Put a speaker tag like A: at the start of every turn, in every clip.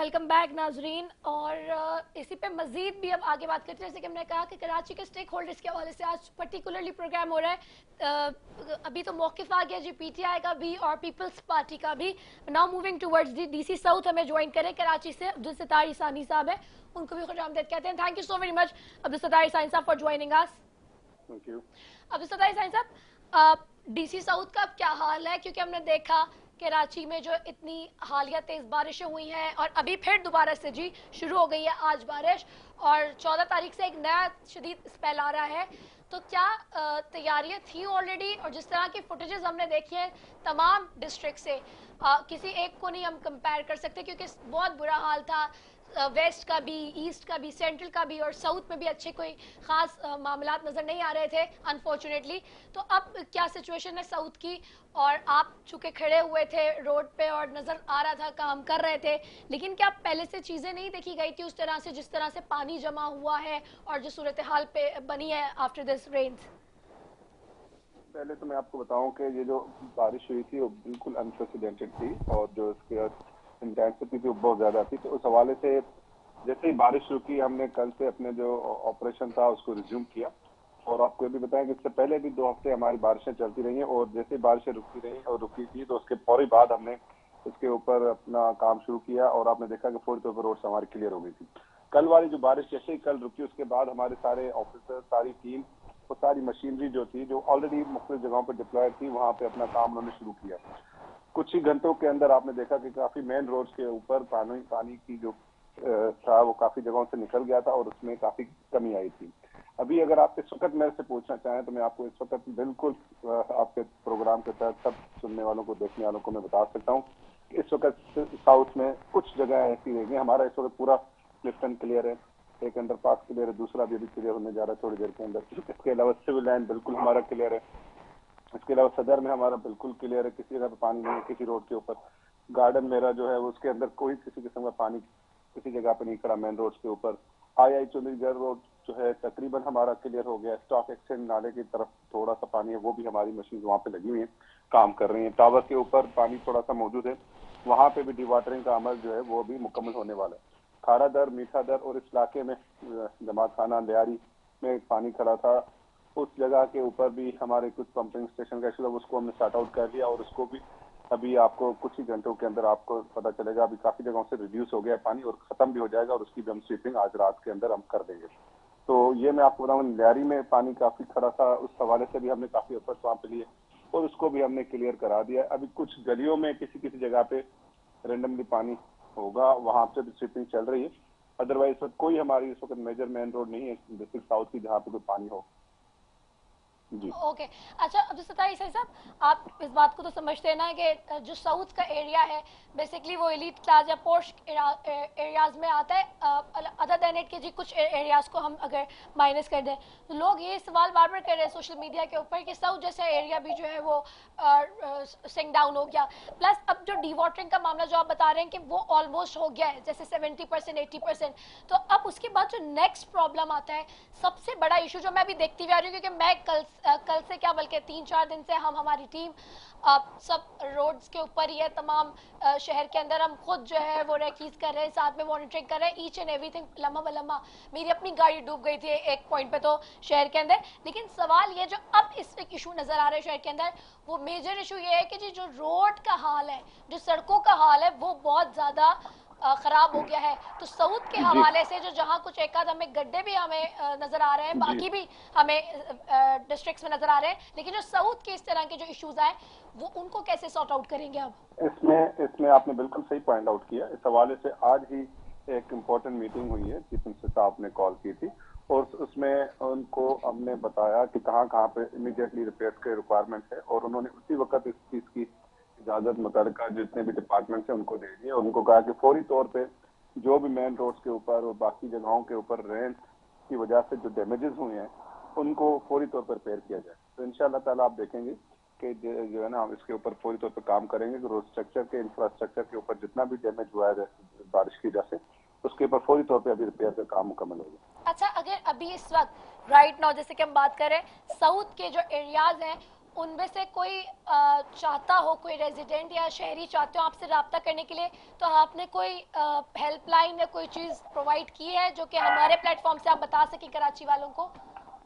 A: Welcome back नाजरीन। और इसी पे मजीद भी अब आगे बात करते हैं। जैसे कि हमने कहा कि कराची के स्टेक होल्डर्स के हवाले से आज पर्टिकुलरली प्रोग्राम हो रहा है। अभी तो मौक़िफ़ आ गया जी पीटीआई का भी और पीपल्स पार्टी का भी। Now moving towards the DC south हमें ज्वाइन करें कराची से अब्दुल सत्तार ईसानी साहब है, उनको भी खुशामदीद कहते हैं। Thank you so very much Abdul Sattar Isani साहब for joining us.
B: Thank you.
A: Abdul Sattar Isani साहब, डीसी साउथ का क्या हाल है? क्योंकि हमने देखा कराची में जो इतनी हालिया तेज बारिशें हुई हैं और अभी फिर दोबारा से जी शुरू हो गई है आज बारिश, और 14 तारीख से एक नया शदीद स्पेल आ रहा है। तो क्या तैयारियां थी ऑलरेडी? और जिस तरह की फुटेजेस हमने देखी हैं तमाम डिस्ट्रिक्ट से, किसी एक को नहीं हम कंपेयर कर सकते क्योंकि बहुत बुरा हाल था। वेस्ट का भी, ईस्ट का भी, सेंट्रल का भी और साउथ में भी अच्छे कोई ख़ास मामलात नज़र नहीं आ रहे थे अनफॉर्चुनेटली। तो अब क्या सिचुएशन है साउथ की? और आप चूँकि खड़े हुए थे रोड पे और नज़र आ रहा था काम कर रहे थे, लेकिन क्या पहले से चीज़ें नहीं देखी गई थी उस तरह से जिस तरह से पानी जमा हुआ है और जो सूरत हाल पे बनी है आफ्टर दिस रेन्स?
B: पहले तो मैं आपको बताऊं कि ये जो बारिश हुई थी वो बिल्कुल अनप्रेसिडेंटेड थी और जो इसके इंटेंसिटी थी वो बहुत ज्यादा थी। तो उस हवाले से जैसे ही बारिश रुकी हमने कल से अपने जो ऑपरेशन था उसको रिज्यूम किया। और आपको ये भी बताएं कि इससे पहले भी 2 हफ्ते हमारी बारिशें चलती रही हैं और जैसे बारिशें रुकती रही और रुकी थी तो उसके फौरी बाद हमने इसके ऊपर अपना काम शुरू किया और आपने देखा कि फौरी तौर पर रोड्स हमारी क्लियर हो गई थी। कल वाली जो बारिश जैसे ही कल रुकी उसके बाद हमारे सारे ऑफिसर, सारी टीम, वो सारी मशीनरी जो थी जो ऑलरेडी मुख्तलिफ जगहों पर डिप्लॉयड थी वहां पे अपना काम उन्होंने शुरू किया। कुछ ही घंटों के अंदर आपने देखा कि काफी मेन रोड्स के ऊपर पानी की जो था वो काफी जगहों से निकल गया था और उसमें काफी कमी आई थी। अभी अगर आप इस वक्त मेरे से पूछना चाहें तो मैं आपको इस वक्त बिल्कुल आपके प्रोग्राम के तहत सब सुनने वालों को, देखने वालों को मैं बता सकता हूँ कि इस वक्त साउथ में कुछ जगह ऐसी रहेंगी। हमारा इस वक्त पूरा क्लिफ्टन क्लियर है, एक अंडरपास क्लियर है, दूसरा भी अभी क्लियर होने जा रहा है थोड़ी देर के अंदर। इसके अलावा सिविल लाइन बिल्कुल हमारा क्लियर है। इसके अलावा सदर में हमारा बिल्कुल क्लियर है, किसी जगह पे पानी नहीं है किसी रोड के ऊपर। गार्डन मेरा जो है उसके अंदर कोई किसी किस्म का पानी किसी जगह पे नहीं खड़ा मेन रोड के ऊपर। आई चौधरीगढ़ रोड जो है तकरीबन हमारा क्लियर हो गया। स्टॉक एक्सचेंज नाले की तरफ थोड़ा सा पानी है, वो भी हमारी मशीन वहाँ पे लगी हुई है, काम कर रही है। टावर के ऊपर पानी थोड़ा सा मौजूद है, वहाँ पे भी डिवाटरिंग का अमल जो है वो भी मुकम्मल होने वाला है। खारा दर, मीठा दर और इस इलाके में जमात खाना, लियारी में पानी खड़ा था, उस जगह के ऊपर भी हमारे कुछ पंपिंग स्टेशन का इशू था, उसको हमने सॉर्ट आउट कर लिया और उसको भी अभी आपको कुछ ही घंटों के अंदर आपको पता चलेगा। अभी काफी जगहों से रिड्यूस हो गया पानी और खत्म भी हो जाएगा और उसकी भी हम स्वीपिंग आज रात के अंदर हम कर देंगे। तो ये मैं आपको बताऊँ, लियारी में पानी काफी खड़ा था, उस हवाले से भी हमने काफी एफर्ट्स वहाँ पे लिए और उसको भी हमने क्लियर करा दिया। अभी कुछ गलियों में किसी किसी जगह पे रेंडमली पानी होगा, वहां से भी स्वीपिंग चल रही है। अदरवाइज कोई हमारी इस वक्त मेजर मेन रोड नहीं है डिस्ट्रिक्ट साउथ की जहाँ पे कोई पानी हो।
A: ओके अच्छा अब्दुल सत्तार ईसानी साहब, आप इस बात को तो समझते हैं ना कि जो साउथ का एरिया है बेसिकली वो एलीट क्लास या पोश एरियाज में आता है। अदर देन इट के जी कुछ एरियाज को हम अगर माइनस कर दें तो लोग ये सवाल बार बार कर रहे हैं सोशल मीडिया के ऊपर कि साउथ जैसा एरिया भी जो है वो सिंक डाउन हो गया। प्लस अब जो डी वाटरिंग का मामला जो आप बता रहे हैं कि वो ऑलमोस्ट हो गया है जैसे 70% 80%। तो अब उसके बाद जो नेक्स्ट प्रॉब्लम आता है, सबसे बड़ा इशू जो मैं अभी देखती हुई आ रही हूँ, क्योंकि मैं कल से क्या बल्कि 3-4 दिन से हमारी टीम सब रोड्स के ऊपर ही है, तमाम शहर के अंदर हम खुद जो है वो रेकीज कर रहे हैं, साथ में मॉनिटरिंग कर रहे हैं ईच एंड एवरीथिंग लम्हा बलम्हा। मेरी अपनी गाड़ी डूब गई थी एक पॉइंट पे तो शहर के अंदर। लेकिन सवाल ये जो अब इस इशू नजर आ रहा है शहर के अंदर, वो मेजर इशू ये है कि जी जो रोड का हाल है, जो सड़कों का हाल है, वो बहुत ज्यादा खराब हो गया है। तो साउथ के हवाले से जो जहाँ कुछ एक आध हमें गड्ढे भी हमें नजर आ रहे हैं, बाकी भी हमें डिस्ट्रिक्ट्स में नजर आ रहे हैं, लेकिन जो साउथ के इस तरह के जो इश्यूज आए वो उनको कैसे सॉर्ट आउट करेंगे अब?
B: इसमें आपने बिल्कुल सही पॉइंट आउट किया। इस हवाले से आज ही एक इम्पोर्टेंट मीटिंग हुई है, चीफ मिनिस्टर साहब ने कॉल की थी और उसमें उनको हमने बताया कि कहाँ कहाँ पे इमीडिएटली रिपेयर के रिक्वायरमेंट है और उन्होंने उसी वक्त इस चीज की इजाजत मुतल्लिका जितने भी डिपार्टमेंट है उनको दे दी और उनको कहा कि फौरी तौर पे जो भी मेन रोड्स के ऊपर और बाकी जगहों के ऊपर रेंट की वजह से जो डैमेजेस हुए हैं उनको फौरी तौर पर रिपेयर किया जाए। तो इंशाल्लाह ताला आप देखेंगे कि जो है ना हम इसके ऊपर फौरी तौर पर काम करेंगे कि रोड स्ट्रक्चर के, इंफ्रास्ट्रक्चर के ऊपर जितना भी डैमेज हुआ है बारिश की वजह से उसके ऊपर फौरी तौर पर अभी रिपेयर का काम मुकम्मल होगा।
A: अच्छा, अगर अभी इस वक्त राइट नाउ जैसे कि हम बात करें साउथ के जो एरियाज हैं उनमें से कोई चाहता हो, कोई रेजिडेंट या शहरी चाहते हो आपसे रब्ता करने के लिए, तो आपने कोई हेल्पलाइन या कोई चीज़ प्रोवाइड की है जो कि हमारे प्लेटफॉर्म से आप बता सकें कराची वालों को?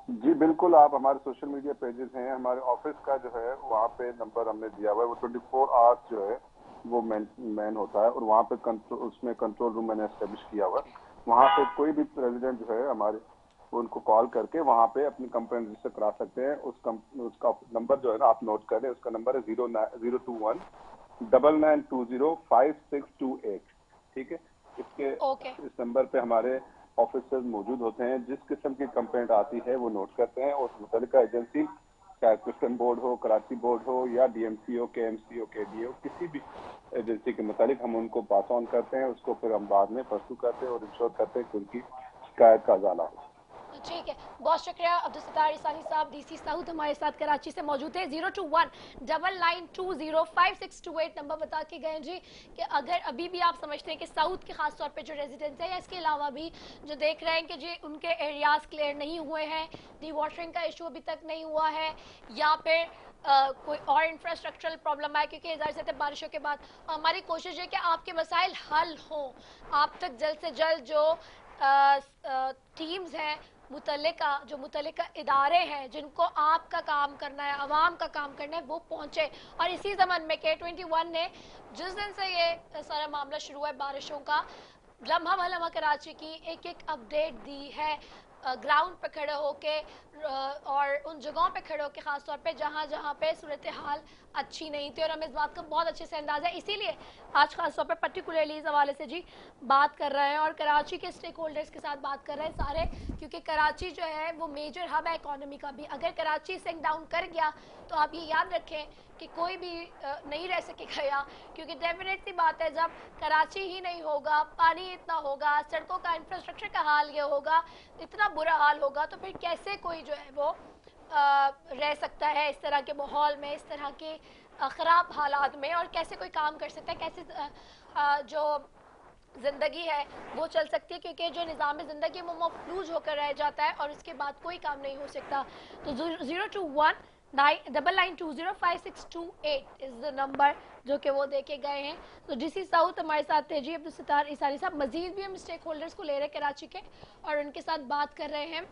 B: जी बिल्कुल, आप हमारे सोशल मीडिया पेजेस हैं, हमारे ऑफिस का जो है वहाँ पे नंबर हमने दिया हुआ है, वो 24 आवर्स जो है वो मैन होता है, और वहाँ पे उसमें कंट्रोल रूम मैंने एस्टेब्लिश किया हुआ है। वहाँ पे कोई भी रेजिडेंट जो है हमारे, उनको कॉल करके वहाँ पे अपनी कंप्लेंट रजिस्टर करा सकते हैं। उसका नंबर जो है ना आप नोट करें, उसका नंबर है 021-9920-5628। ठीक है, इस नंबर पे हमारे ऑफिसर्स मौजूद होते हैं। जिस किस्म की कंप्लेंट आती है वो नोट करते हैं, और मुतल्लिका एजेंसी, चाहे क्रिस्टन बोर्ड हो, कराची बोर्ड हो, या डीएमसी हो, केएमसी हो, केडी हो, किसी भी एजेंसी के मुतालिक हम उनको पास ऑन करते हैं। उसको फिर हम बाद में परसू करते हैं और इंश्योर करते हैं कि उनकी शिकायत का अजाला हो।
A: ठीक है, बहुत शुक्रिया अब्दुल सत्तार इसानी साहब, डीसी साउथ हमारे साथ कराची से मौजूद है। 021-9920-5628 नंबर बता के गए जी कि अगर अभी भी आप समझते हैं कि साउथ के खास तौर पे जो रेजिडेंट्स हैं या इसके अलावा भी जो देख रहे हैं कि जी उनके एरियाज क्लियर नहीं हुए हैं, डी वाटरिंग का इशू अभी तक नहीं हुआ है, या फिर कोई और इंफ्रास्ट्रक्चरल प्रॉब्लम है, क्योंकि ज़ाहिर सी बारिशों के बाद हमारी कोशिश है कि आपके मसाइल हल हों, आप तक जल्द से जल्द जो टीम्स हैं, मुतल्लिका इदारे हैं जिनको आपका काम करना है, आवाम का काम करना है, वो पहुंचे। और इसी ज़मन में K21 ने जिस दिन से ये सारा मामला शुरू है बारिशों का, लम्हा भलम्हा कराची की एक एक अपडेट दी है, ग्राउंड पे खड़े होके और उन जगहों पे खड़े होके ख़ास तौर पे जहाँ जहाँ पे सूरत हाल अच्छी नहीं थी, और हमें इस बात का बहुत अच्छे से अंदाज़ा है। इसीलिए आज खास तौर पे पर्टिकुलरली इस हवाले से जी बात कर रहे हैं और कराची के स्टेक होल्डर्स के साथ बात कर रहे हैं सारे, क्योंकि कराची जो है वो मेजर हब है इकोनॉमी का भी। अगर कराची सिंक डाउन कर गया तो आप ये याद रखें कि कोई भी नहीं रह सकेगा यहाँ, क्योंकि डेफिनेट सी बात है जब कराची ही नहीं होगा, पानी इतना होगा, सड़कों का इंफ्रास्ट्रक्चर का हाल ये होगा, इतना बुरा हाल होगा, तो फिर कैसे कोई जो है वो रह सकता है इस तरह के माहौल में, इस तरह के ख़राब हालात में, और कैसे कोई काम कर सकता है, कैसे जो ज़िंदगी है वो चल सकती है, क्योंकि जो निज़ाम ज़िंदगी वो मफलूज होकर रह जाता है और उसके बाद कोई काम नहीं हो सकता। तो 021-9920-5628 इज़ द नंबर जो कि वो देके गए हैं। तो डीसी साउथ हमारे साथ थे जी अब्दुल सत्तार इसानी साहब। मजीद भी हम स्टेक होल्डर्स को ले रहे हैं कराची के और उनके साथ बात कर रहे हैं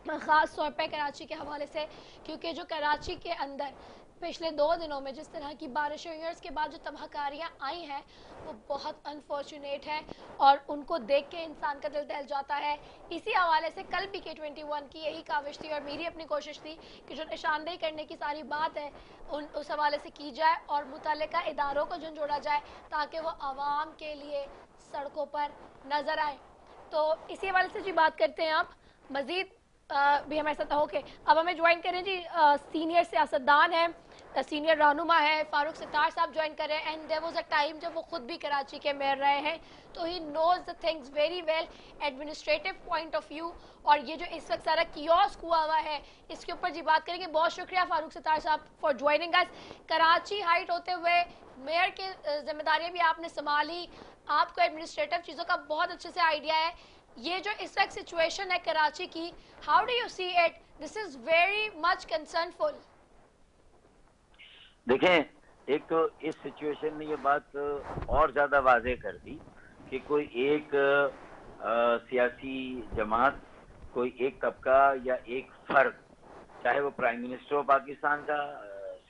A: ख़ास तौर पर कराची के हवाले से, क्योंकि जो कराची के अंदर पिछले 2 दिनों में जिस तरह की बारिशें हुई और उसके बाद जो तबाहकारियाँ आई हैं वो बहुत अनफॉर्चुनेट है और उनको देख के इंसान का दिल दहल जाता है। इसी हवाले से कल भी K21 की यही काविश थी और मेरी अपनी कोशिश थी कि जो निशानदेही करने की सारी बात है उस हवाले से की जाए और मुतल्लिका इदारों को झंझोड़ा जाए ताकि वो आवाम के लिए सड़कों पर नज़र आए। तो इसी हवाले से जी बात करते हैं आप मज़ीद भी हमारे साथ। ओके, अब हमें ज्वाइन करें जी सीनियर सियासतदान है, सीनियर रहनुमा है, फारूक सत्तार साहब ज्वाइन कर रहे हैं। And there was a time जब वो खुद भी कराची के मेयर रहे हैं, तो he knows the things very well administrative point of view. और ये जो इस वक्त सारा कियोस्क हुआ है इसके ऊपर जी बात करेंगे। बहुत शुक्रिया फारूक सत्तार साहब for joining us. Karachi height होते हुए मेयर की जिम्मेदारी भी आपने संभाली, आपको एडमिनिस्ट्रेटिव चीज़ों का बहुत अच्छे से आइडिया है। ये जो इस वक्त सिचुएशन है कराची की, how do you see it? This is very much concernful.
C: देखें, एक तो इस सिचुएशन ने ये बात और ज्यादा वाज़ेह कर दी कि कोई एक सियासी जमात, कोई एक तबका या एक फर्द, चाहे वो प्राइम मिनिस्टर हो पाकिस्तान का,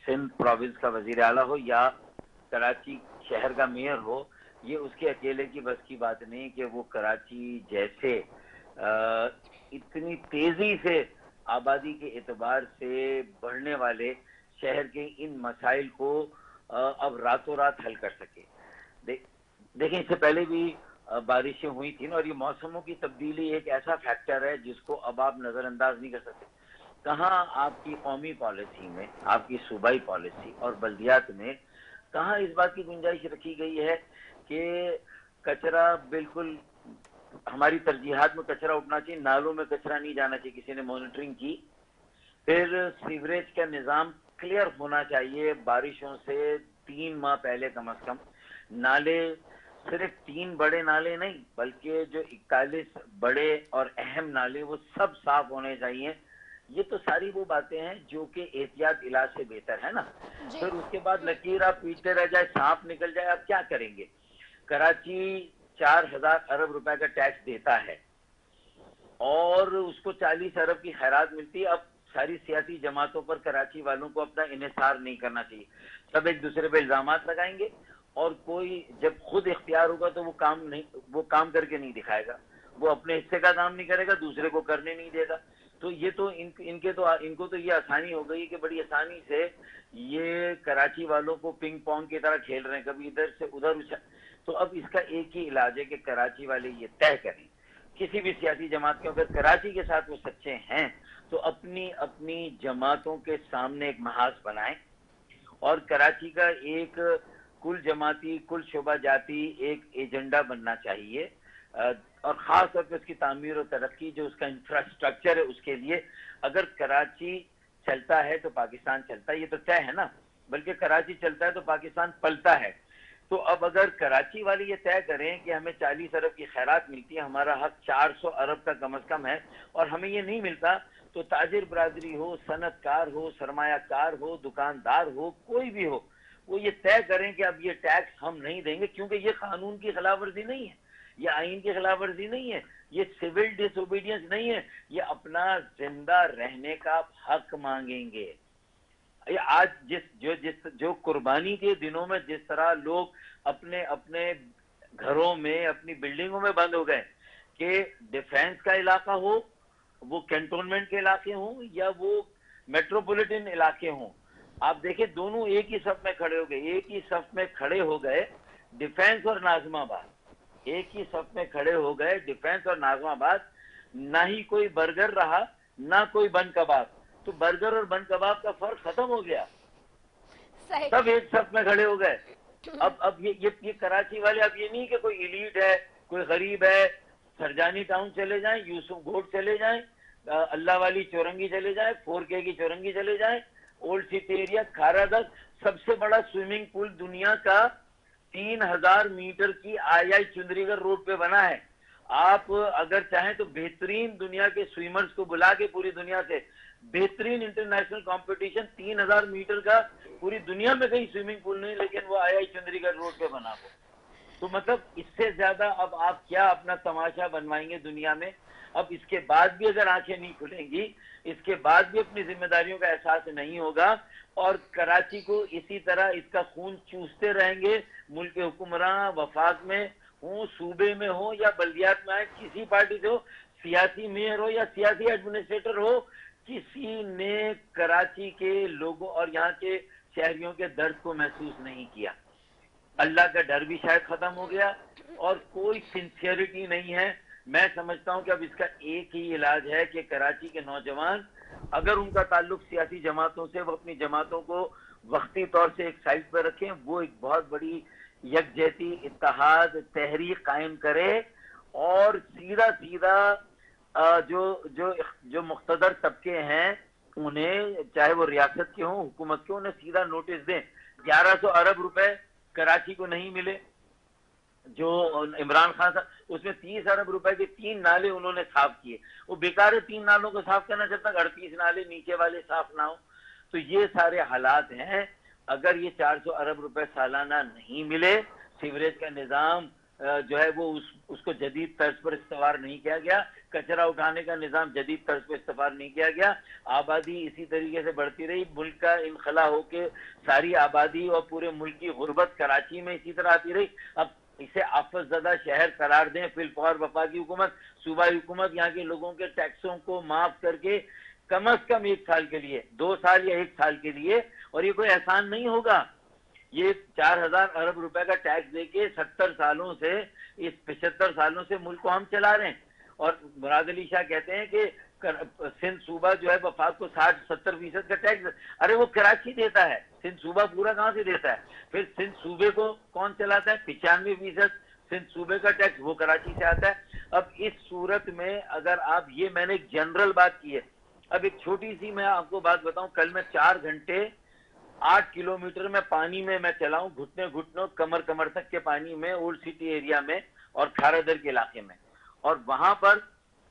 C: सिंध प्रोविंस का वजीर आला हो या कराची शहर का मेयर हो, ये उसके अकेले की बस की बात नहीं कि वो कराची जैसे इतनी तेजी से आबादी के एतबार से बढ़ने वाले शहर के इन मसाइल को अब रातों रात हल कर सके। देखें, इससे पहले भी बारिशें हुई थी ना, और ये मौसमों की तब्दीली एक ऐसा फैक्टर है जिसको अब आप नज़रअंदाज नहीं कर सकते। कहाँ आपकी कौमी पॉलिसी में, आपकी सूबाई पॉलिसी और बल्दियात में कहाँ इस बात की गुंजाइश रखी गई है कि कचरा बिल्कुल, हमारी तरजीहात में कचरा उठना चाहिए, नालों में कचरा नहीं जाना चाहिए, किसी ने मॉनिटरिंग की। फिर सीवरेज का निज़ाम क्लियर होना चाहिए, बारिशों से 3 माह पहले कम से कम नाले, सिर्फ 3 बड़े नाले नहीं बल्कि जो 41 बड़े और अहम नाले वो सब साफ होने चाहिए, یہ تو ساری وہ باتیں ہیں جو کہ احتیاط علاج سے بہتر ہے نا. پھر اس کے بعد لکیر آپ پیٹتے رہ جائے, سانپ نکل جائے, آپ کیا کریں گے؟ کراچی 4,000 ارب روپے کا ٹیکس دیتا ہے اور اس کو 40 ارب کی خیرات ملتی ہے. اب ساری سیاسی جماعتوں پر کراچی والوں کو اپنا انحصار نہیں کرنا چاہیے. سب ایک دوسرے پہ الزامات لگائیں گے اور کوئی جب خود اختیار ہوگا تو وہ کام کر کے نہیں دکھائے گا, وہ اپنے حصے کا کام نہیں کرے گا, دوسرے کو کرنے نہیں دے گا. تو یہ تو ان کو تو یہ آسانی ہو گئی کہ بڑی آسانی سے یہ کراچی والوں کو پنگ پونگ کی طرح کھیل رہے ہیں, کبھی ادھر سے ادھر. تو اب اس کا ایک ہی علاج ہے کہ کراچی والے یہ طے کریں, کسی بھی سیاسی جماعت کے اگر کراچی کے ساتھ وہ سچے ہیں تو اپنی اپنی جماعتوں کے سامنے ایک محاذ بنائیں اور کراچی کا ایک کل جماعتی, کل شعبہ جاتی ایک ایجنڈا بننا چاہیے, اور خاص طور پہ اس کی تعمیر و ترقی, جو اس کا انفراسٹرکچر ہے اس کے لیے. اگر کراچی چلتا ہے تو پاکستان چلتا ہے, یہ تو طے ہے نا, بلکہ کراچی چلتا ہے تو پاکستان پلتا ہے. تو اب اگر کراچی والے یہ طے کریں کہ ہمیں 40 ارب کی خیرات ملتی ہے, ہمارا حق 400 ارب کا کم از کم ہے, اور ہمیں یہ نہیں ملتا, تو تاجر برادری ہو, صنعت کار ہو, سرمایہ کار ہو, دکاندار ہو, کوئی بھی ہو, وہ یہ طے کریں کہ اب یہ ٹیکس ہم نہیں دیں گے, کیونکہ یہ قانون کی خلاف ورزی نہیں ہے, یہ آئین کی خلاف ورزی نہیں ہے, یہ سول ڈس اوبیڈینس نہیں ہے, یہ اپنا زندہ رہنے کا حق مانگیں گے. آج جو قربانی کے دنوں میں جس طرح لوگ اپنے اپنے گھروں میں, اپنی بلڈنگوں میں بند ہو گئے, کہ ڈیفینس کا علاقہ ہو, وہ کینٹونمنٹ کے علاقے ہوں یا وہ میٹروپولیٹن علاقے ہوں, آپ دیکھیں دونوں ایک ہی صف میں کھڑے ہو گئے, ڈیفینس اور ناظم آباد ایک ہی صف میں کھڑے ہو گئے, ڈیفینس اور ناظم آباد. نہ ہی کوئی برگر رہا, نہ کوئی بن کباب. تو برگر اور بن کباب کا فرق ختم ہو گیا, سب ایک صف میں کھڑے ہو گئے. اب یہ کراچی والے, اب یہ نہیں کہ کوئی ایلیٹ ہے, کوئی غریب ہے, سرجانی ٹاؤن چلے جائیں, یوسف گھوٹ چلے جائیں, اللہ والی چورنگی چلے جائیں, 4K کی چورنگی چلے جائیں, اولڈ سٹی ایریا, کھارا دل, سب سے بڑا سوئمنگ پول دنیا کا 3,000 میٹر کی آئی چندری گڑھ روڈ پہ بنا ہے. آپ اگر چاہیں تو بہترین دنیا کے سوئمرز کو بلا کے پوری دنیا سے بہترین انٹرنیشنل کمپٹیشن 3,000 میٹر کا, پوری دنیا میں کہیں سوئمنگ پول نہیں, لیکن وہ آئی چندری گڑھ روڈ پہ بنا ہو. تو مطلب اس سے زیادہ اب آپ کیا اپنا تماشا بنوائیں گے دنیا میں؟ اب اس کے بعد بھی اگر آنکھیں نہیں کھلیں گی, اس کے بعد بھی اپنی ذمہ داریوں کا احساس نہیں ہوگا, اور کراچی کو اسی طرح اس کا خون چوستے رہیں گے, ملک حکمراں وفاق میں ہوں, صوبے میں ہو یا بلدیات میں آئے, کسی پارٹی سے ہو, سیاسی میئر ہو یا سیاسی ایڈمنسٹریٹر ہو, کسی نے کراچی کے لوگوں اور یہاں کے شہریوں کے درد کو محسوس نہیں کیا. اللہ کا ڈر بھی شاید ختم ہو گیا, اور کوئی سنسیئرٹی نہیں ہے. میں سمجھتا ہوں کہ اب اس کا ایک ہی علاج ہے کہ کراچی کے نوجوان, اگر ان کا تعلق سیاسی جماعتوں سے, وہ اپنی جماعتوں کو وقتی طور سے ایک سائڈ پر رکھیں, وہ ایک بہت بڑی یکجہتی, اتحاد, تحریک قائم کرے, اور سیدھا جو مقتدر طبقے ہیں انہیں, چاہے وہ ریاست کے ہوں, حکومت کے, انہیں سیدھا نوٹس دیں. 1,100 ارب روپے کراچی کو نہیں ملے جو عمران خان صاحب, اس میں 30 ارب روپے کے 3 نالے انہوں نے صاف کیے. وہ بیکار ہے 3 نالوں کو صاف کرنا, جب تک 38 نالے نیچے والے صاف نہ ہو. تو یہ سارے حالات ہیں. اگر یہ 400 ارب روپے سالانہ نہیں ملے, سیوریج کا نظام جو ہے وہ اس کو جدید طرز پر استوار نہیں کیا گیا, کچرا اٹھانے کا نظام جدید طرز پر استوار نہیں کیا گیا, آبادی اسی طریقے سے بڑھتی رہی, ملک کا انخلا ہو کے ساری آبادی اور پورے ملک کی غربت کراچی میں اسی طرح آتی رہی. اب اسے آفت زدہ شہر قرار دیں فی الفور وفاقی حکومت, صوبائی حکومت, یہاں کے لوگوں کے ٹیکسوں کو معاف کر کے کم از کم 1 سال کے لیے, 2 سال یا 1 سال کے لیے, اور یہ کوئی احسان نہیں ہوگا. یہ 4,000 ارب روپے کا ٹیکس دے کے 70 سالوں سے, اس 75 سالوں سے ملک کو ہم چلا رہے ہیں. اور مراد علی شاہ کہتے ہیں کہ سندھ صوبہ جو ہے وفاق کو 60-70% کا ٹیکس, ارے وہ کراچی دیتا ہے, سندھ صوبہ پورا کہاں سے دیتا ہے؟ پھر سندھ صوبے کو کون چلاتا ہے؟ 95% سندھ صوبے کا ٹیکس وہ کراچی سے آتا ہے. اب اس صورت میں اگر آپ, یہ میں نے ایک جنرل بات کی ہے, اب ایک چھوٹی سی میں آپ کو بات بتاؤں. کل میں 4 گھنٹے 8 کلومیٹر میں پانی میں چلاؤں, گھٹنوں کمر تک کے پانی میں, اولڈ سٹی ایریا میں اور کھارا در کے علاقے میں, اور وہاں پر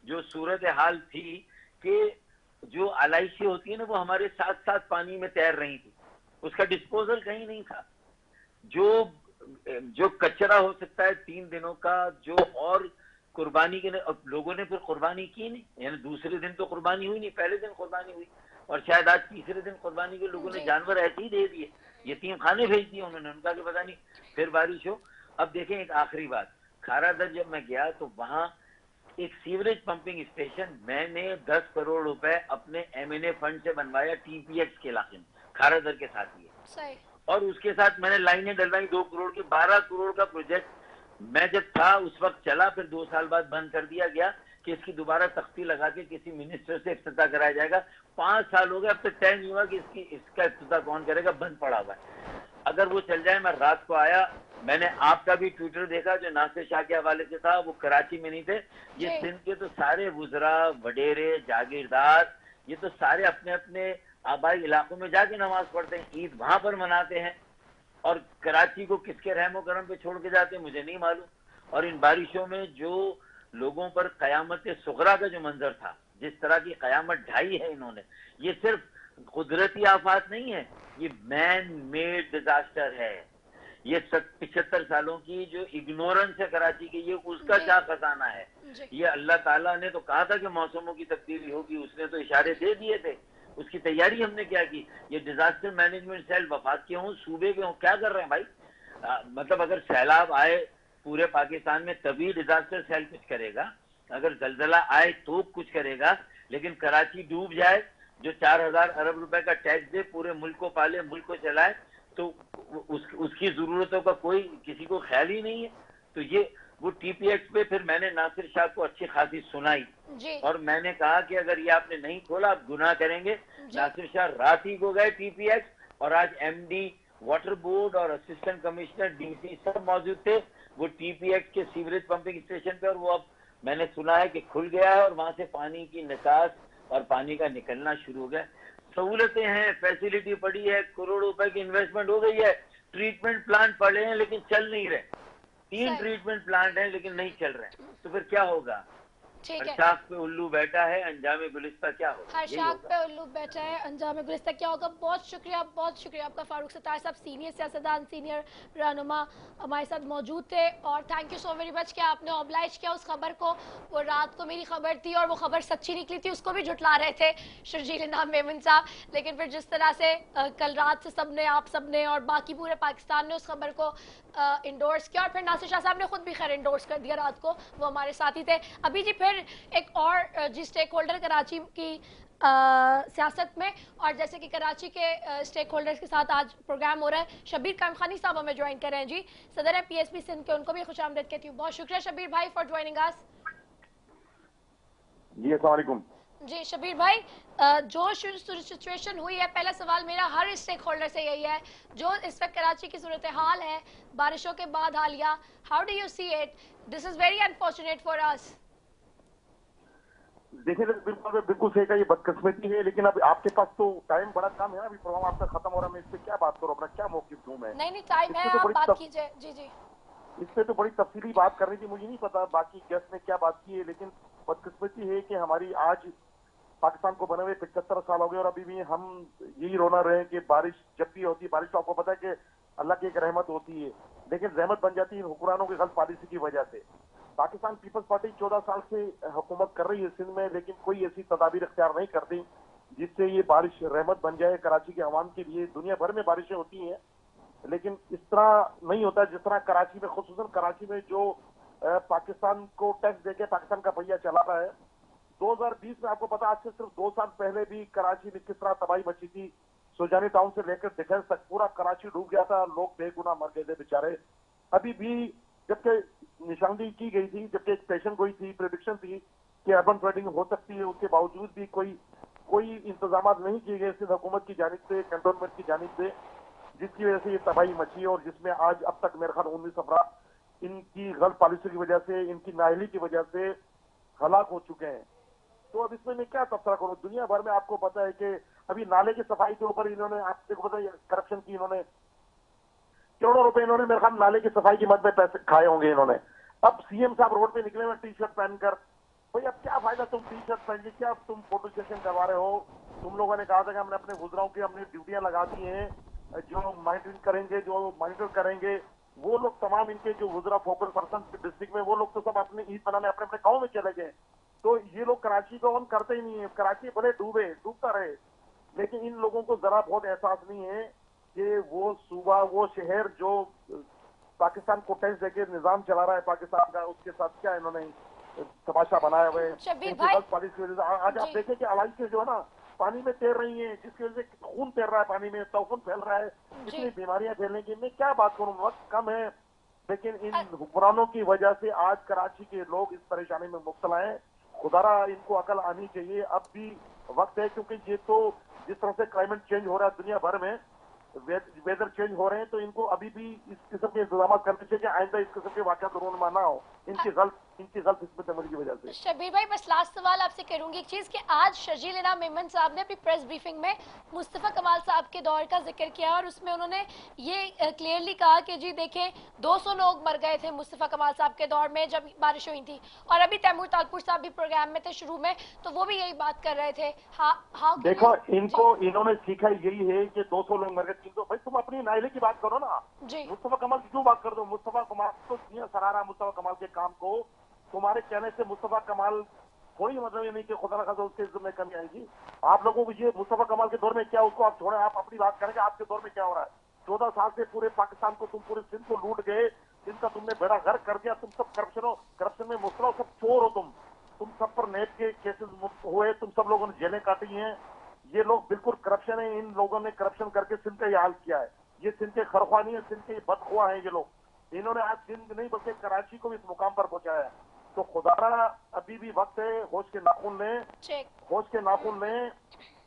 C: جو صورتحال تھی کہ جو آلائشیں ہوتی ہیں نا وہ ہمارے ساتھ ساتھ پانی میں تیر رہی تھی, اس کا ڈسپوزل کہیں نہیں تھا. جو کچرا ہو سکتا ہے 3 دنوں کا, جو اور قربانی کے لوگوں نے پھر قربانی کی نہیں, یعنی دوسرے دن تو قربانی ہوئی نہیں, پہلے دن قربانی ہوئی, اور شاید آج تیسرے دن قربانی کے لوگوں نے جانور ایسے ہی دے دیے, یتیم خانے بھیج دیے انہوں نے, ان کا کہ پتہ نہیں پھر بارش ہو. اب دیکھیں ایک آخری بات, کھارا در جب میں گیا تو وہاں ایک سیوریج پمپنگ اسٹیشن میں نے 10 کروڑ روپے اپنے M&A فنڈ سے بنوایا TPX کے علاقے میں, کھارا در کے ساتھ ہی, اور اس کے ساتھ میں نے لائنیں ڈلوائی 2 کروڑ کی. 12 کروڑ کا پروجیکٹ میں جب تھا اس وقت چلا, پھر 2 سال بعد بند کر دیا گیا کہ اس کی دوبارہ تختی لگا کے کسی منسٹر سے افتتاح کرایا جائے گا. 5 سال ہو گئے, اب تک طے نہیں ہوا کہ اس کا افتتاح کون کرے گا, بند پڑا ہوا ہے. اگر وہ چل جائے, میں رات کو آیا, میں نے آپ کا بھی ٹویٹر دیکھا جو ناصر شاہ کے حوالے سے تھا, وہ کراچی میں نہیں تھے, یہ سندھ کے تو سارے وزراء, وڈیرے, جاگیردار, یہ تو سارے اپنے اپنے آبائی علاقوں میں جا کے نماز پڑھتے ہیں, عید وہاں پر مناتے ہیں, اور کراچی کو کس کے رحم و کرم پہ چھوڑ کے جاتے ہیں مجھے نہیں معلوم. اور ان بارشوں میں جو لوگوں پر قیامت صغریٰ کا جو منظر تھا, جس طرح کی قیامت ڈھائی ہے انہوں نے, یہ صرف قدرتی آفات نہیں ہے, یہ مین میڈ ڈیزاسٹر ہے. یہ 75 سالوں کی جو اگنورنس ہے کراچی کی, یہ اس کا کیا خزانہ ہے. یہ اللہ تعالیٰ نے تو کہا تھا کہ موسموں کی تبدیلی ہوگی, اس نے تو اشارے دے دیے تھے, اس کی تیاری ہم نے کیا کی. یہ ڈیزاسٹر مینجمنٹ سیل وفاق کے ہوں, صوبے کے ہوں, کیا کر رہے ہیں بھائی. مطلب اگر سیلاب آئے پورے پاکستان میں تبھی ڈیزاسٹر سیل کچھ کرے گا, اگر زلزلہ آئے تو کچھ کرے گا, لیکن کراچی ڈوب جائے, جو 4000 ارب روپے کا ٹیکس دے, پورے ملک کو پالے, ملک کو چلائے, تو اس کی ضرورتوں کا کوئی کسی کو خیال ہی نہیں ہے. تو یہ وہ TPX پہ پھر میں نے ناصر شاہ کو اچھی خاصی سنائی, اور میں نے کہا کہ اگر یہ آپ نے نہیں کھولا آپ گناہ کریں گے. ناصر شاہ رات ہی کو گئے TPX, اور آج MD واٹر بورڈ اور اسسٹنٹ کمشنر DC سب موجود تھے وہ TPX کے سیوریج پمپنگ اسٹیشن پہ, اور وہ اب میں نے سنا ہے کہ کھل گیا ہے, اور وہاں سے پانی کی نکاس اور پانی کا نکلنا شروع ہو گیا. سہولتیں ہیں, فیسلٹی پڑی ہے, کروڑوں روپے کی انویسٹمنٹ ہو گئی ہے, ٹریٹمنٹ پلانٹ پڑے ہیں لیکن چل نہیں رہے, 3 ٹریٹمنٹ پلانٹ ہیں لیکن نہیں چل رہے, تو پھر کیا ہوگا. ہر شاخ پہ الو بیٹھا ہے, انجام گلستہ کیا ہوگا.
A: ہر شاخ پہ الو بیٹھا ہے, انجام گلستہ کیا ہوگا. بہت شکریہ آپ کا فاروق ستار صاحب, سینئر سیاستدان, سینئر رہنما ہمارے ساتھ موجود تھے, اور thank you so very much کہ آپ نے اوبلائج کیا اس خبر کو. وہ رات کو میری خبر تھی اور وہ خبر سچی نکلی تھی, اس کو بھی جھٹلا رہے تھے شرجیل نام میمن صاحب, لیکن پھر جس طرح سے کل رات سے آپ سب نے اور باقی پورے پاکستان نے اس خبر کو انڈورس کیا, اور پھر ناصر شاہ صاحب نے خود بھی خیر انڈورس کر دیا رات کو, وہ ہمارے ساتھ ہی تھے. ابھی جی پھر ایک اور اسٹیک ہولڈر کراچی کی سیاست میں, اور جیسے کہ کراچی کے اسٹیک ہولڈرز کے ساتھ آج پروگرام ہو رہا ہے, شبیر قائم خانی صاحب ہمیں جوائن کر رہے ہیں. جی صدر ہیں PSP سندھ کے, ان کو بھی خوش آمدید کہتی ہوں. بہت شکریہ شبیر بھائی فار جوائننگ اس.
B: جی السلام علیکم.
A: جی شبیر بھائی, جو سچویشن ہوئی ہے, پہلا سوال میرا ہر اسٹیک ہولڈر سے یہی ہے, جو اس وقت کراچی کی صورتحال ہے بارشوں کے بعد حالیہ, how do you see it. This is very unfortunate for us.
D: دیکھیں بالکل صحیح کا, یہ بدقسمتی ہے, لیکن اب آپ کے پاس تو ٹائم بڑا کم ہے نا, ابھی پروگرام آپ کا ختم ہو رہا ہے, میں اس پہ کیا بات کروں, اپنا کیا موقف دوں میں.
A: نہیں ٹائم ہے, آپ بات کیجئے. جی
D: اس پہ تو بڑی تفصیلی بات کرنی تھی, مجھے نہیں پتا باقی گیسٹ نے کیا بات کی ہے, لیکن بدقسمتی ہے کہ ہماری آج پاکستان کو بنے ہوئے 75 سال ہو گئے, اور ابھی بھی ہم یہی رونا رہے ہیں کہ بارش جب بھی ہوتی ہے, بارش تو آپ کو پتا ہے کہ اللہ کی ایک رحمت ہوتی ہے, لیکن رحمت بن جاتی ہے حکمرانوں کی غلط پالیسی کی وجہ سے. پاکستان پیپلز پارٹی 14 سال سے حکومت کر رہی ہے سندھ میں, لیکن کوئی ایسی تدابیر اختیار نہیں کرتی جس سے یہ بارش رحمت بن جائے کراچی کے عوام کے لیے. دنیا بھر میں بارشیں ہوتی ہیں لیکن اس طرح نہیں ہوتا جس طرح کراچی میں, خصوصاً کراچی میں جو پاکستان کو ٹیکس دے کے پاکستان کا پہیہ چلا رہا ہے. 2020 میں آپ کو پتا, آج سے صرف 2 سال پہلے بھی کراچی میں کس طرح تباہی مچی تھی. سوجانی ٹاؤن سے لے کر ڈیفینس تک پورا کراچی ڈوب گیا تھا, لوگ بے گناہ مر گئے تھے بیچارے. ابھی بھی جبکہ نشاندہی کی گئی تھی, جبکہ ایک پیشن گوئی تھی, پریڈکشن تھی کہ اربن فلڈنگ ہو سکتی ہے, اس کے باوجود بھی کوئی انتظامات نہیں کیے گئے صرف حکومت کی جانب سے, کنٹونمنٹ کی جانب سے, جس کی وجہ سے یہ تباہی مچی, اور جس میں آج اب تک میرے خیال 19 افراد ان کی غلط پالیسی کی وجہ سے, ان کی نااہلی کی وجہ سے ہلاک ہو چکے ہیں. تو اب اس میں کیا تبصرہ کروں. دنیا بھر میں آپ کو پتا ہے کہ ابھی نالے کی صفائی کے اوپر انہوں نے, آپ کو پتا ہے کرپشن کی, انہوں نے کروڑوں روپے انہوں نے میرے خیال نالے کی صفائی کی مد میں پیسے کھائے ہوں گے انہوں نے. اب CM صاحب روڈ پہ نکلے ہوئے ٹی شرٹ پہن کر, भाई अब क्या फायदा तुम टी शर्ट पहन के, क्या तुम फोटो सेशन करवा रहे हो? तुम लोगों ने कहा था कि हमने अपने वुज़राओं की हमने ड्यूटियां लगा दी हैं, जो मॉनिटरिंग करेंगे, जो मॉनिटर करेंगे, वो लोग तमाम इनके जो वुज़रा फोकस पर्सन डिस्ट्रिक्ट में, वो लोग तो सब अपने ईद मनाने अपने अपने गाँव में चले गए। तो ये लोग कराची को ऑन करते ही नहीं है। कराची भले डूबता रहे, लेकिन इन लोगों को जरा बहुत एहसास नहीं है कि वो सूबा, वो शहर जो पाकिस्तान को टैक्स देके निजाम चला रहा है पाकिस्तान का, उसके साथ क्या इन्होंने तमाशा बनाया हुए
A: शब्बीर भाई,
D: पॉलिसी की वजह से। आज आप देखें कि अलाई से जो है ना पानी में तैर रही है, जिसकी वजह से खून तैर रहा है पानी में, तौफून फैल रहा है, इतनी बीमारियां फैलने की। मैं क्या बात करूं, वक्त कम है, लेकिन इन हुक्मरानों की वजह से आज कराची के लोग इस परेशानी में मुब्तला हैं। खुदारा इनको अकल आनी चाहिए, अब भी वक्त है, क्योंकि ये तो जिस तरह से क्लाइमेट चेंज हो रहा है दुनिया भर में, वेदर चेंज हो रहे हैं, तो इनको अभी भी इस किस्म के इंतजाम करने चाहिए कि आइंदा इस किस्म के वाक़यात रोनमा ना हो इनकी गलत हिस्मत अमली की वजह से।
A: शब्बीर भाई, बस लास्ट सवाल आपसे करूंगी एक चीज कि आज शर्जील इनाम मेमन साहब ने अपनी प्रेस ब्रीफिंग में मुस्तफ़ा कमाल साहब के दौर का जिक्र किया और उसमें उन्होंने ये क्लियरली कहा कि जी देखें 200 लोग मर गए थे मुस्तफ़ा कमाल साहब के दौर में जब बारिश हुई थी, और अभी तैमूर तालपुर साहब भी प्रोग्राम में थे शुरू में, तो वो भी यही बात कर रहे थे। हाँ
D: देखो, इन्होंने सीखा यही है कि 200 लोग मर गए। भाई तुम अपनी नाइले की बात करो ना, मुस्तफ़ा कमाल की क्यों बात कर दो? मुस्तफ़ा कमाल तो दुनिया सराह रहा मुस्तफ़ा कमाल के काम को। तुम्हारे कहने से मुस्तफ़ा कमाल कोई मतलब ये नहीं कि खुदा ना खास्ता उसके इज्जत में कमी आएगी। आप लोगों को ये मुस्तफ़ा कमाल के दौर में क्या, उसको आप छोड़े, आप अपनी बात करेंगे आपके दौर में क्या हो रहा है। 14 साल से पूरे पाकिस्तान को, तुम पूरे सिंध को लूट गए, जिनका तुमने बेड़ा गर्क कर दिया। तुम सब करप्शन में मुबतला, सब चोर हो तुम सब पर नेब के केसेस हुए, तुम सब लोगों ने जेलें काटी हैं। ये लोग बिल्कुल करप्शन है, इन लोगों ने करप्शन करके सिंध का ये हाल किया है। ये सिंध के खरख्वा नहीं है, सिंध के बदख्वा हैं ये लोग। इन्होंने आज सिंध नहीं बल्कि कराची को भी इस मुकाम पर पहुंचाया है। तो खुदारा अभी भी वक्त है, होश के नाखून लें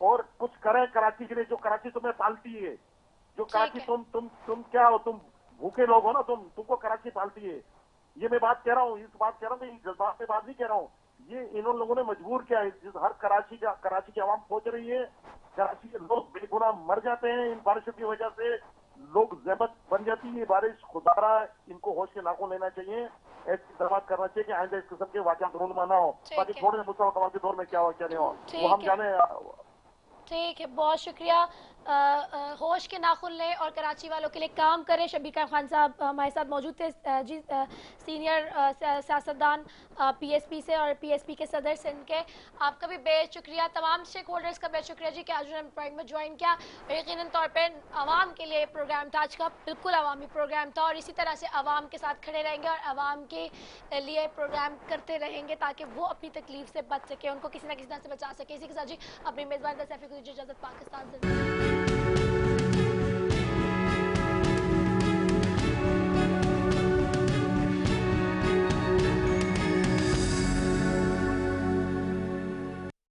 D: और कुछ करें कराची के लिए। जो कराची तुम्हें पालती है, जो कराची तुम क्या हो, तुम भूखे लोग हो ना, तुमको कराची पालती है। ये मैं बात कह रहा हूँ, जज्बात में बात नहीं कह रहा हूँ। ये इन लोगों ने मजबूर किया है। हर कराची की आवाम पहुंच रही है, कराची के लोग बेगुनाह मर जाते हैं इन बारिशों की वजह से, लोग ज़हमत बन जाती है बारिश। खुदारा इनको होश के नाखून लेना चाहिए, ऐसी दवा करना चाहिए कि आइंदा इस किस्म के वाक़यात रोनमा ना हो। बाकी छोड़े मुस्तफ़ा कमाल के दौर में क्या हो क्या नहीं हो वो हम जाने।
A: ठीक है, बहुत शुक्रिया। होश के नाखुन लें और कराची वालों के लिए काम करें। शब्बीर खान साहब हमारे साथ मौजूद थे, जी सीनियर सियासतदान पीएसपी से और पीएसपी के सदर सिंध के। आपका भी बेहद शुक्रिया, तमाम स्टेक होल्डर्स का बेहद शुक्रिया जी कि आज उन्होंने प्राइम में ज्वाइन किया। यकीनन तौर पर आवाम के लिए प्रोग्राम था आज का, बिल्कुल आवामी प्रोग्राम था, और इसी तरह से आवाम के साथ खड़े रहेंगे और आवाम के लिए प्रोग्राम करते रहेंगे ताकि वो अपनी तकलीफ से बच सके, उनको किसी न किसी तरह से बचा सके। इसी के साथ जी अपनी मेज़बान सैफी को दीजिए इजाज़त। पाकिस्तान से।